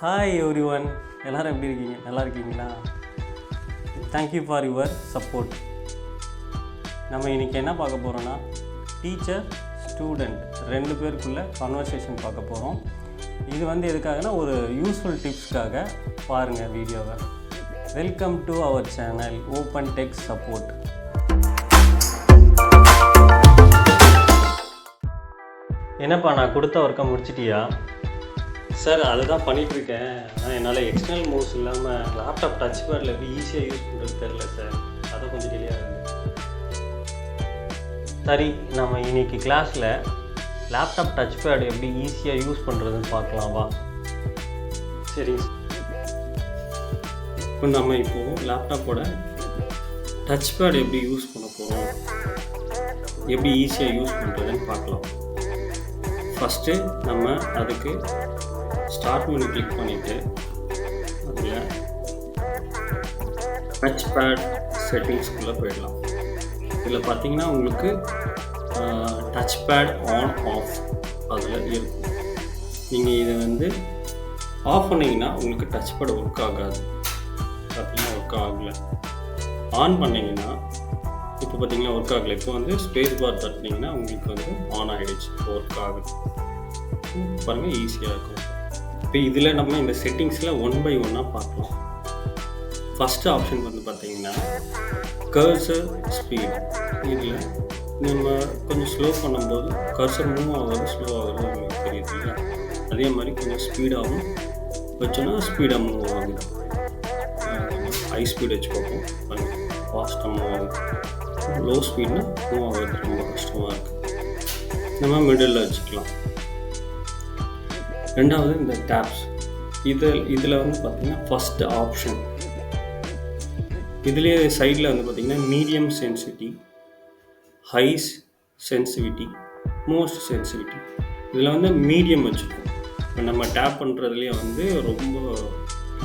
Hi every one, எல்லோரும் எப்படி இருக்கீங்க? நல்லா இருக்கீங்களா? Thank you for your support. நம்ம இன்றைக்கி என்ன பார்க்க போகிறோன்னா, டீச்சர் ஸ்டூடெண்ட் 2 பேருக்குள்ள கான்வர்சேஷன் பார்க்க போகிறோம். இது எதுக்காகனா ஒரு யூஸ்ஃபுல் டிப்ஸ்க்காக பாருங்கள் வீடியோவை. Welcome to our channel open tech support. என்னப்பா, நான் கொடுத்த ஒர்க்கை முடிச்சிட்டியா? சார், அதுதான் பண்ணிகிட்ருக்கேன். ஆனால் என்னால் எக்ஸ்டர்னல் மவுஸ் இல்லாமல் லேப்டாப் டச் பேடில் எப்படி ஈஸியாக யூஸ் பண்ணுறது தெரில சார். அதை கொஞ்சம் டிலே ஆகுது. சரி, நம்ம இன்றைக்கி கிளாஸில் லேப்டாப் டச் பேட் எப்படி ஈஸியாக யூஸ் பண்ணுறதுன்னு பார்க்கலாம் வா. சரி, இப்போ நம்ம இப்போது லேப்டாப்போட டச் பேட் எப்படி யூஸ் பண்ண போகிறோம், எப்படி ஈஸியாக யூஸ் பண்ணுறதுன்னு பார்க்கலாம். ஃபஸ்ட்டு நம்ம அதுக்கு ஸ்டார்ட் மெனு கிளிக் பண்ணிவிட்டு அதில் டச் பேட் செட்டிங்ஸ்குள்ளே போயிடலாம். இதில் பார்த்தீங்கன்னா உங்களுக்கு டச் பேட் ஆன் ஆஃப் அதில் இருக்கும். நீங்கள் இதை ஆஃப் பண்ணிங்கன்னா உங்களுக்கு டச் பேட் ஒர்க் ஆகாது. பார்த்தீங்கன்னா ஒர்க் ஆகலை. ஆன் பண்ணிங்கன்னா இப்போ பார்த்தீங்கன்னா ஒர்க் ஆகலை. இப்போ ஸ்பேஸ் பார் தட்டினீங்கன்னா உங்களுக்கு ஆன் ஆகிடுச்சு, ஒர்க் ஆகுது. பாருங்கள், ஈஸியாக இருக்கும். இப்போ இதில் நம்ம இந்த செட்டிங்ஸில் 1 by 1 பார்க்கலாம். ஃபஸ்ட்டு ஆப்ஷன் பார்த்தீங்கன்னா கர்சர் ஸ்பீட். இதில் நம்ம கொஞ்சம் ஸ்லோ பண்ணும்போது கர்சர் மூவ் ஆகுது, ஸ்லோ ஆகுது உங்களுக்கு தெரியுது இல்லையா? அதே மாதிரி கொஞ்சம் ஸ்பீடாகவும் வச்சோன்னா ஸ்பீடாக மூவ் ஆகுது. ஹை ஸ்பீட் வச்சு பார்ப்போம். ஃபாஸ்ட்டாக மூவ் ஆகுது. லோ ஸ்பீட்னா மூவ் ஆகுது ரொம்ப கஷ்டமாக இருக்குது. நம்ம மிடில் வச்சுக்கலாம். ரெண்டாவது இந்த டேப்ஸ். இதில் பார்த்தீங்கன்னா ஃபஸ்ட்டு ஆப்ஷன் இதுலேயே சைடில் பார்த்தீங்கன்னா medium sensitivity, high sensitivity, most sensitivity. இதில் மீடியம் வச்சுருக்கோம். இப்போ நம்ம டேப் பண்ணுறதுலேயே ரொம்ப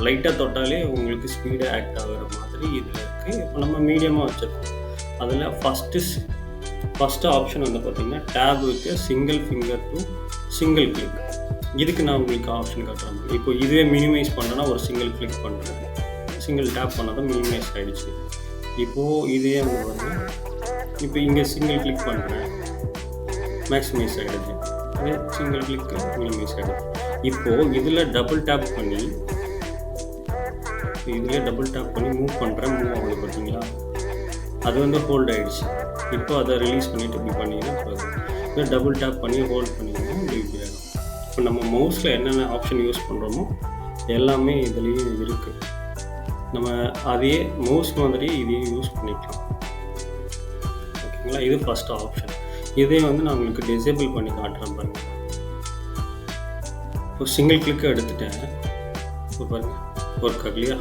லைட்டாக தொட்டாலே உங்களுக்கு ஸ்பீடாக ஆக்ட் ஆகிற மாதிரி இதில் இருக்குது. இப்போ நம்ம மீடியமாக வச்சுருக்கோம். அதில் ஃபஸ்ட்டு ஆப்ஷன் பார்த்திங்கன்னா tap with single finger to single click. இதுக்கு நான் உங்களுக்கு ஆப்ஷன் காட்டுறேன். இப்போ இதுவே மினிமைஸ் பண்ணுறேன்னா ஒரு சிங்கிள் கிளிக் பண்ணுறேன், சிங்கிள் டேப் பண்ணால் தான் மினிமைஸ் ஆகிடுச்சு. இப்போது இதே இப்போ இங்கே சிங்கிள் கிளிக் பண்ணுறேன், மேக்ஸிமைஸ் ஆகிடுச்சு. அதே சிங்கிள் கிளிக்கு மினிமைஸ் ஆகிடுச்சு. இப்போது இதில் டபுள் டேப் பண்ணி மூவ் பண்ணுறேன், மூவ் ஆகுது பார்த்தீங்களா? அது ஹோல்ட் ஆகிடுச்சு. இப்போ அதை ரிலீஸ் பண்ணிவிட்டு இப்படி பண்ணிங்கன்னா டபுள் டேப் பண்ணி ஹோல்ட் பண்ணிங்கன்னா இப்படி ஆகிடும். இப்போ நம்ம மவுஸில் என்னென்ன ஆப்ஷன் யூஸ் பண்ணுறோமோ எல்லாமே இதுலேயும் இருக்குது. நம்ம அதையே மவுஸ் மாதிரியே இதையும் யூஸ் பண்ணிக்கலாம். ஓகேங்களா? இது ஃபஸ்ட் ஆப்ஷன். இதே நான் உங்களுக்கு டிசேபிள் பண்ணி காட்டுறேன் பாருங்கள். இப்போ சிங்கிள் கிளிக்கை எடுத்துட்டேன். இப்போ பாருங்கள், ஒர்க் ஆகலையா?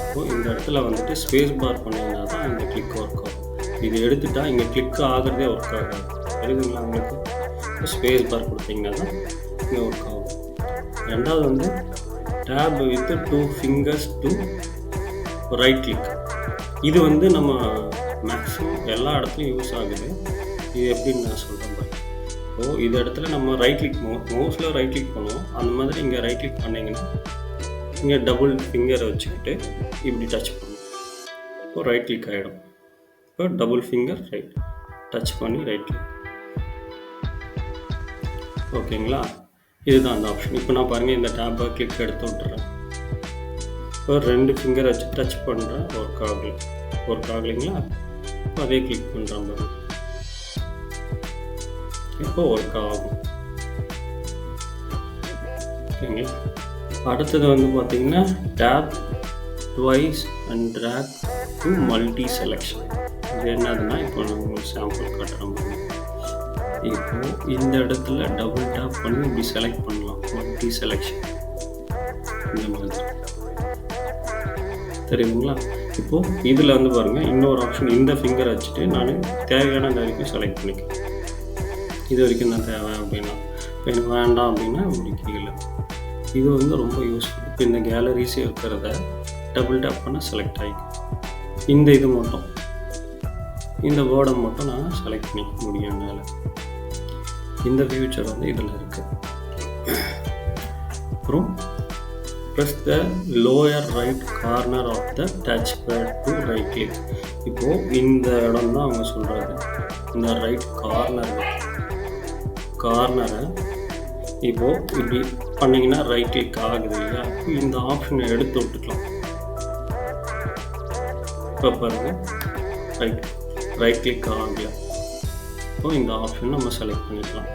இப்போ இந்த இடத்துல ஸ்பேஸ் பார் பண்ணிங்கன்னா தான் இந்த கிளிக் ஒர்க் ஆகும். இது எடுத்துட்டா இங்கே கிளிக் ஆகிறதே ஒர்க் ஆகாது. தெரியுதுங்களா உங்களுக்கு? ஸ்பேஸ் பார் கொடுத்தீங்கன்னா தான் இங்கே ஒர்க் ஆகும். ரெண்டாவது tap with 2 fingers to right click. இது நம்ம மேக்ஸிமம் எல்லா இடத்துலையும் யூஸ் ஆகுது. இது எப்படின்னு நான் சொல்கிறேன் பாருங்க. ஸோ இது இடத்துல நம்ம ரைட் கிளிக் மவுஸில் ரைட் கிளிக் பண்ணுவோம். அந்த மாதிரி இங்கே ரைட் கிளிக் பண்ணிங்கன்னா இங்கே டபுள் ஃபிங்கரை வச்சுக்கிட்டு இப்படி டச் பண்ணுவோம். இப்போ ரைட் கிளிக் ஆகிடும். இப்போ டபுள் ஃபிங்கர் ரைட் டச் பண்ணி ரைட் கிளிக். ஓகேங்களா? இதுதான் அந்த ஆப்ஷன். இப்போ நான் பாருங்கள், இந்த டேப்பை கிளிக் எடுத்து விட்டுறேன். இப்போ 2 ஃபிங்கர் வச்சு டச் பண்ணுறேன், ஒர்க் ஆகலைங்களா? இப்போ அதே கிளிக் பண்ணுறேன் பாருங்கள், இப்போ ஒர்க் ஆகும். ஓகேங்களா? அடுத்தது பார்த்தீங்கன்னா tap twice and drag to multi selection. இது என்னதுன்னா, இப்போ நான் உங்களுக்கு சாம்பிள் காட்டுறேன் பாருங்கள். இப்போது இந்த இடத்துல டபுள் டேப் பண்ணி இப்படி செலக்ட் பண்ணலாம், மல்டி செலெக்ஷன் இந்த மாதிரி. தெரியுதுங்களா? இப்போது இதில் பாருங்கள், இன்னொரு ஆப்ஷன். இந்த ஃபிங்கரை வச்சுட்டு நான் தேவையான வரைக்கும் செலக்ட் பண்ணிக்கிறேன். இது வரைக்கும் நான் தேவை அப்படின்னா, இப்போ எனக்கு வேண்டாம் அப்படின்னா இப்படி கீழே. இது ரொம்ப யூஸ்ஃபுல். இப்போ இந்த கேலரிஸ் இருக்கிறத டபுள் டேப் பண்ண செலக்ட் ஆகிக்கும். இது மட்டும், இந்த வேர்டை மட்டும் நான் செலக்ட் பண்ணிக்க முடியும் என்னால். இந்த ஃபியூச்சர் இதில் இருக்குது. அப்புறம் press the lower right corner of the touchpad to right click. இப்போது இந்த இடம் தான் அவங்க சொல்கிறது, இந்த ரைட் கார்னரை இப்போது இப்படி பண்ணிங்கன்னா ரைட் கிளிக் ஆகுது இல்லையா? இந்த ஆப்ஷனை எடுத்து விட்டுக்கலாம். இப்போ பாருங்கள், ரைட் கிளிக் ஆகல. இப்போ இந்த ஆப்ஷன் நம்ம செலக்ட் பண்ணிக்கலாம்.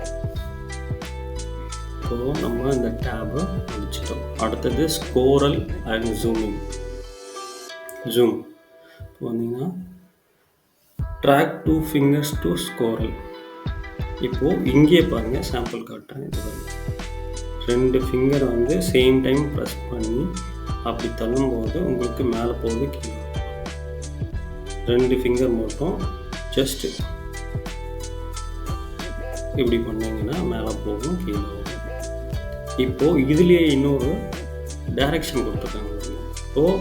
இப்போது நம்ம இந்த டேபை முடிச்சிட்டோம். அடுத்தது ஸ்கோரல் அண்ட் ஜூம். இப்போ வந்தீங்கன்னா ட்ராக் 2 fingers to ஸ்கோரல். இப்போது இங்கே பாருங்கள், சாம்பிள் காட்டுறேன். இது பாருங்கள், 2 ஃபிங்கரை வந்து சேம் டைம் ப்ரெஸ் பண்ணி அப்படி தள்ளும்போது உங்களுக்கு மேலே போகுது, கீழே 2 ஃபிங்கர் மட்டும் ஜஸ்ட்டு இப்படி பண்ணிங்கன்னா மேலே போகும், கீழே போகும். இப்போது இதுலேயே இன்னொரு டைரெக்ஷன் கொடுத்துருக்காங்க. இப்போது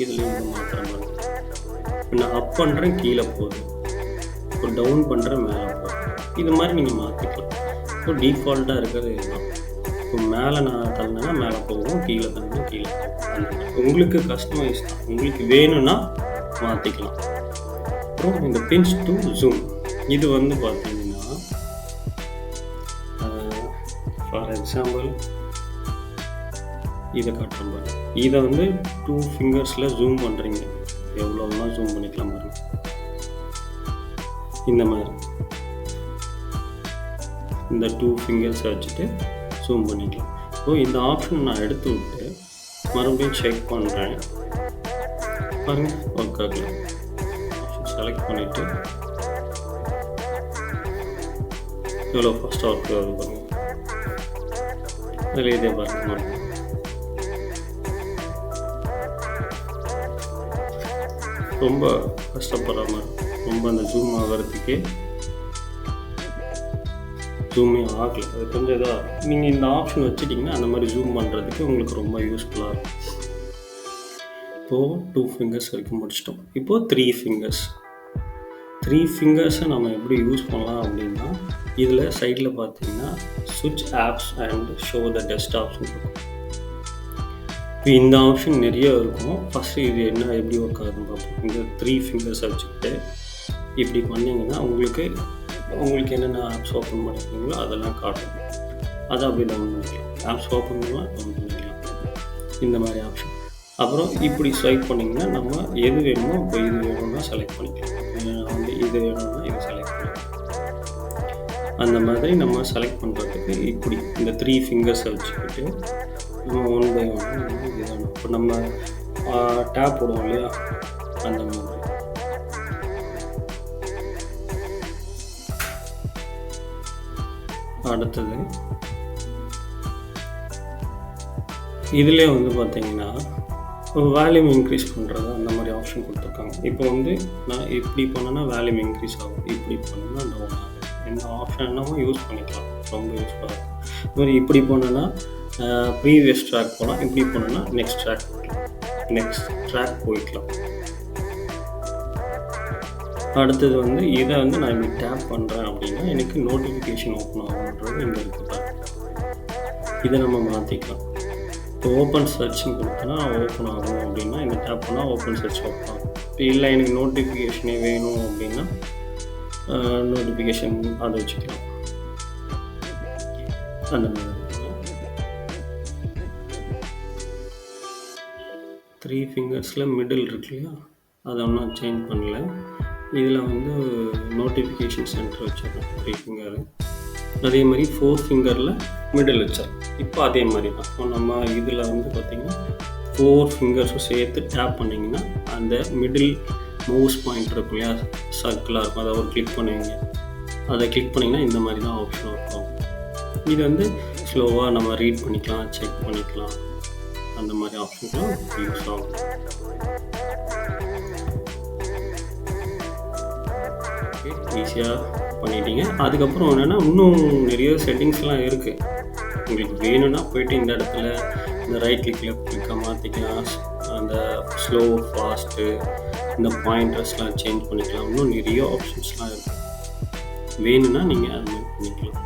இதில் இந்த மாத்திர மாதிரி இப்போ நான் அப் பண்ணுறேன், கீழே போகுது. இப்போ டவுன் பண்ணுறேன், மேலே போகுது. இது மாதிரி நீங்கள் மாற்றிக்கலாம். இப்போ டிஃபால்ட்டாக இருக்கிறது இதுதான். இப்போ மேலே நான் தள்ளினா மேலே போகும், கீழே தள்ளினா கீழே போகும். அந்த மாதிரி உங்களுக்கு கஸ்டமைஸ் தான், உங்களுக்கு வேணும்னா மாற்றிக்கலாம். அப்புறம் இந்த பின்ச் டு ஜூம், இது வந்து பார்த்தீங்கன்னா ஃபார் எக்ஸாம்பிள் இதை காட்டுறேன் பாருங்க. இதை வந்து 2 ஃபிங்கர்ஸில் ஜூம் பண்ணுறீங்க, எவ்வளோனா ஜூம் பண்ணிக்கலாம் பாருங்க. இந்த மாதிரி இந்த 2 ஃபிங்கர்ஸை வச்சுட்டு ஜூம் பண்ணிக்கலாம். ஸோ இந்த ஆப்ஷன் நான் எடுத்து விட்டு மறுபடியும் செக் பண்ணுறேன் பாருங்கள், ஒர்க் ஆகல. ஆப்ஷன் செலக்ட் பண்ணிவிட்டு எவ்வளோ ஃபஸ்ட்டாக ஒர்க் ஆகுது பாருங்கள். அதில் இதே பாருங்கள், ரொம்ப கஷ்டப்படுறாம ரொம்ப அந்த ஜூம் ஆகிறதுக்கே ஜூமே ஆகலை. அது கொஞ்சம் இதாக நீங்கள் இந்த ஆப்ஷன் வச்சுட்டிங்கன்னா அந்த மாதிரி ஜூம் பண்ணுறதுக்கு உங்களுக்கு ரொம்ப யூஸ்ஃபுல்லாக இருக்கும். இப்போது 2 ஃபிங்கர்ஸ் வரைக்கும் முடிச்சிட்டோம். இப்போது 3 ஃபிங்கர்ஸை நம்ம எப்படி யூஸ் பண்ணலாம் அப்படின்னா, இதில் சைடில் பார்த்தீங்கன்னா சுவிட்ச் ஆப்ஸ் அண்ட் ஷோ த டெஸ்க்டாப்ஸ்னு இருக்கும். இப்போ இந்த ஆப்ஷன் நிறைய இருக்கும். ஃபஸ்ட்டு இது என்ன எப்படி ஒர்க் ஆகுதுன்னு பார்ப்போம். இந்த 3 ஃபிங்கர்ஸை வச்சுக்கிட்டு இப்படி பண்ணிங்கன்னா உங்களுக்கு என்னென்ன ஆப்ஸ் ஓப்பன் பண்ணிக்கிறீங்களோ அதெல்லாம் காட்டும். அதை அப்படியே டவுன் பண்ணிக்கலாம். ஆப்ஸ் ஓப்பன் பண்ணலாம், டவுன் பண்ணிக்கலாம், இந்த மாதிரி ஆப்ஷன். அப்புறம் இப்படி ஸ்வைப் பண்ணிங்கன்னா நம்ம எது வேணுமோ இப்போ இது வேணும்னா செலக்ட் பண்ணிக்கலாம். வந்து இது வேணும்னா இது செலக்ட் பண்ணிக்கலாம். அந்த மாதிரி நம்ம செலக்ட் பண்ணுறதுக்கு இப்படி இந்த 3 ஃபிங்கர்ஸை வச்சுக்கிட்டு நம்ம 1 by 1 இது வேணும். இப்போ நம்ம டேப் போடுவோம் இல்லையா, அந்த மாதிரி. அடுத்தது இதிலே வந்து பார்த்தீங்கன்னா வால்யூம் இன்க்ரீஸ் பண்ணுறது அந்த மாதிரி ஆப்ஷன் கொடுத்துருக்காங்க. இப்போ வந்து நான் இப்படி பண்ணேன்னா வால்யூம் இன்க்ரீஸ் ஆகும், இப்படி பண்ணேன்னா டவுன் ஆகும். இந்த ஆப்ஷன் என்னமோ யூஸ் பண்ணிக்கலாம், ரொம்ப யூஸ்ஃபுல்லாக இருக்கும். இது மாதிரி இப்படி போனேன்னா ப்ரீவியஸ் ட்ராக் போகலாம், இப்படி போனோன்னா நெக்ஸ்ட் ட்ராக் போய்க்கலாம். அடுத்தது வந்து இதை வந்து நான் இப்படி டேப் பண்ணுறேன் அப்படின்னா எனக்கு நோட்டிஃபிகேஷன் ஓப்பன் ஆகுன்றது இங்கே இருக்குது. இதை நம்ம மாற்றிக்கலாம். இப்போ ஓப்பன் சர்ச்னு கொடுத்தனா ஓப்பன் ஆகும் அப்படின்னா இந்த டேப் பண்ணால் ஓப்பன் சர்ச் ஓப்பன் ஆகும். இப்போ இல்லை எனக்கு நோட்டிஃபிகேஷனே வேணும் அப்படின்னா நோட்டிஃபிகேஷன் அதை வச்சுக்கலாம். அந்த மாதிரி 3 ஃபிங்கர்ஸில் மிடில் இருக்கு இல்லையா, அதை ஒன்றும் சேஞ்ச் பண்ணல. இதில் வந்து நோட்டிஃபிகேஷன் சென்டர் வச்சிடலாம் 3 ஃபிங்கரு. அதே மாதிரி 4 ஃபிங்கரில் மிடில் வச்சிடலாம். இப்போ அதே மாதிரி தான். இப்போ நம்ம இதில் வந்து பார்த்திங்கன்னா 4 ஃபிங்கர்ஸும் சேர்த்து டேப் பண்ணிங்கன்னா அந்த மிடில் மவுஸ் பாயிண்ட் இருக்கும் இல்லையா, சர்க்கிளாக இருக்கும், அதை ஒரு கிளிக் பண்ணுவீங்க. அதை கிளிக் பண்ணிங்கன்னா இந்த மாதிரி தான் ஆப்ஷன் இருக்கும். இது வந்து ஸ்லோவாக நம்ம ரீட் பண்ணிக்கலாம், செக் பண்ணிக்கலாம், அந்த மாதிரி ஆப்ஷன்லாம் யூஸ் ஆகும். ஈஸியாக பண்ணிட்டீங்க. அதுக்கப்புறம் என்னென்னா இன்னும் நிறைய செட்டிங்ஸ்லாம் இருக்குது. உங்களுக்கு வேணும்னா போய்ட்டு இந்த இடத்துல இந்த ரைட் கிளிக்கில் கிளிக்காக மாற்றிக்கலாம். அந்த ஸ்லோ ஃபாஸ்ட்டு இந்த பாயிண்டர்ஸ்லாம் சேஞ்ச் பண்ணிக்கலாம். இன்னும் நிறைய ஆப்ஷன்ஸ்லாம் இருக்குது. வேணும்னா நீங்கள் அது மாதிரி பண்ணிக்கலாம்.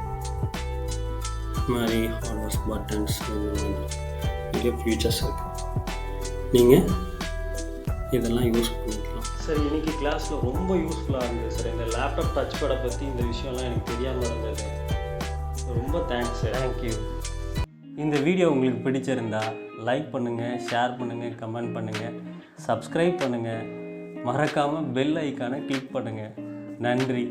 மாதிரி ஹார்ட்வேர்ஸ் பட்டன்ஸ் நிறைய ஃபியூச்சர்ஸ் இருக்குது. நீங்கள் இதெல்லாம் யூஸ் பண்ணிக்கலாம். சார் இன்றைக்கி கிளாஸில் ரொம்ப யூஸ்ஃபுல்லாக இருந்தது சார். இந்த லேப்டாப் டச் பேடை பற்றி இந்த விஷயம்லாம் எனக்கு தெரியாமல் இருந்தது. ரொம்ப தேங்க்ஸ் சார். தேங்க்யூ. இந்த வீடியோ உங்களுக்கு பிடிச்சிருந்தா லைக் பண்ணுங்கள், ஷேர் பண்ணுங்கள், கமெண்ட் பண்ணுங்கள், சப்ஸ்கிரைப் பண்ணுங்கள், மறக்காமல் பெல் ஐக்கானை கிளிக் பண்ணுங்கள். நன்றி.